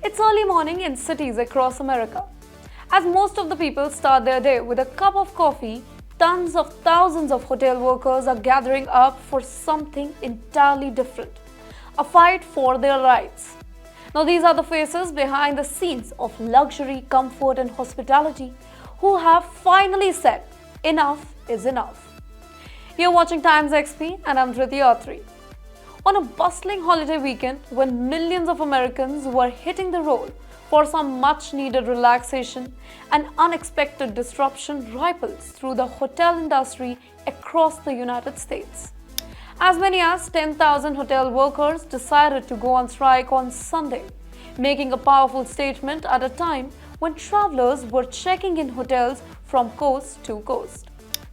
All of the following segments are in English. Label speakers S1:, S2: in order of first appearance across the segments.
S1: It's early morning in cities across America. As most of the people start their day with a cup of coffee, tons of thousands of hotel workers are gathering up for something entirely different, a fight for their rights. Now these are the faces behind the scenes of luxury, comfort and hospitality who have finally said enough is enough. You're watching TimesXP and I'm Dhriti Autry. On a bustling holiday weekend when millions of Americans were hitting the road for some much-needed relaxation, an unexpected disruption ripples through the hotel industry across the United States. As many as 10,000 hotel workers decided to go on strike on Sunday, making a powerful statement at a time when travelers were checking in hotels from coast to coast.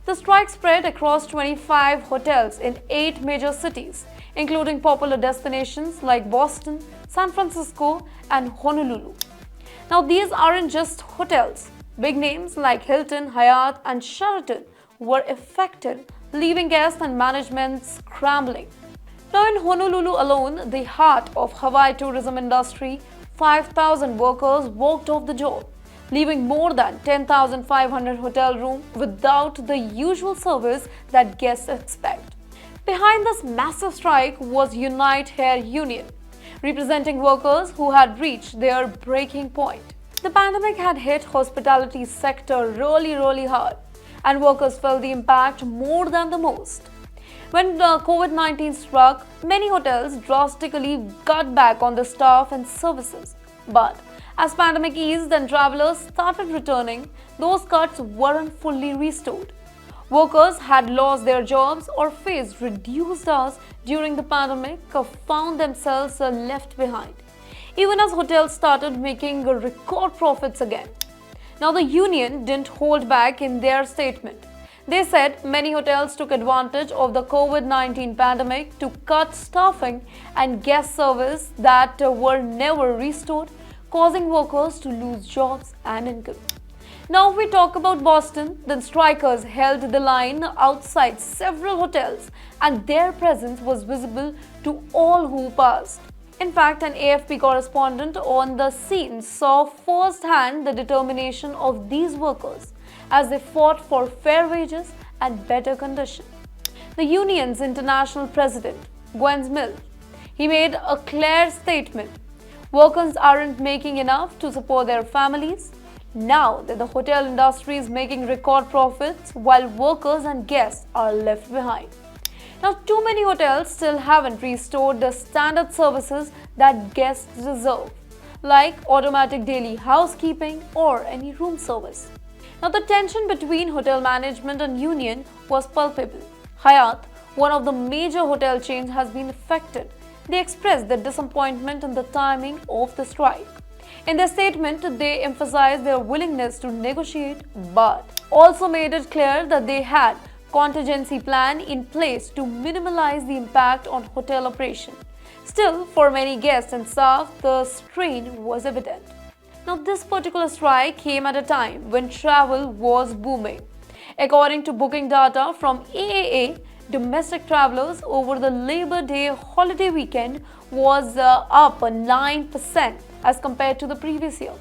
S1: The strike spread across 25 hotels in 8 major cities, including popular destinations like Boston, San Francisco, and Honolulu. Now, these aren't just hotels. Big names like Hilton, Hyatt, and Sheraton were affected, leaving guests and management scrambling. Now, in Honolulu alone, the heart of Hawaii tourism industry, 5,000 workers walked off the job, leaving more than 10,500 hotel rooms without the usual service that guests expect. Behind this massive strike was Unite Hair Union, representing workers who had reached their breaking point. The pandemic had hit hospitality sector really hard, and workers felt the impact more than the most. When COVID-19 struck, many hotels drastically cut back on the staff and services. But as pandemic eased and travelers started returning, those cuts weren't fully restored. Workers had lost their jobs or faced reduced hours during the pandemic or found themselves left behind, even as hotels started making record profits again. Now, the union didn't hold back in their statement. They said many hotels took advantage of the COVID-19 pandemic to cut staffing and guest service that were never restored, causing workers to lose jobs and income. Now, if we talk about Boston, then strikers held the line outside several hotels and their presence was visible to all who passed. In fact, an AFP correspondent on the scene saw firsthand the determination of these workers as they fought for fair wages and better conditions. The union's international president, Gwen Mill, he made a clear statement. Workers aren't making enough to support their families. Now that the hotel industry is making record profits while workers and guests are left behind. Now, too many hotels still haven't restored the standard services that guests deserve, like automatic daily housekeeping or any room service. Now, the tension between hotel management and union was palpable. Hyatt, one of the major hotel chains, has been affected. They expressed their disappointment in the timing of the strike. In their statement, they emphasized their willingness to negotiate, but also made it clear that they had contingency plan in place to minimize the impact on hotel operation. Still, for many guests and staff, the strain was evident. Now, this particular strike came at a time when travel was booming. According to booking data from AAA, domestic travelers over the Labor Day holiday weekend was up 9% as compared to the previous year.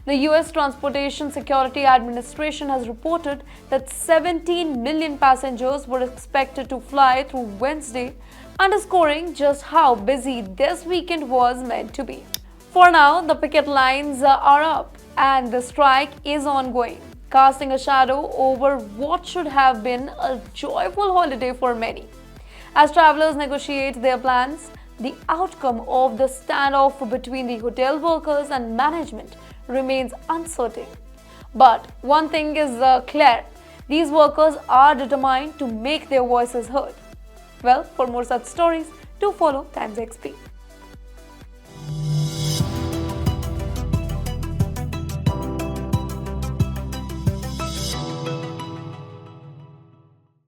S1: The US Transportation Security Administration has reported that 17 million passengers were expected to fly through Wednesday, underscoring just how busy this weekend was meant to be. For now, the picket lines are up and the strike is ongoing, casting a shadow over what should have been a joyful holiday for many. As travelers negotiate their plans, the outcome of the standoff between the hotel workers and management remains uncertain. But one thing is clear, these workers are determined to make their voices heard. Well, for more such stories, do follow TimesXP.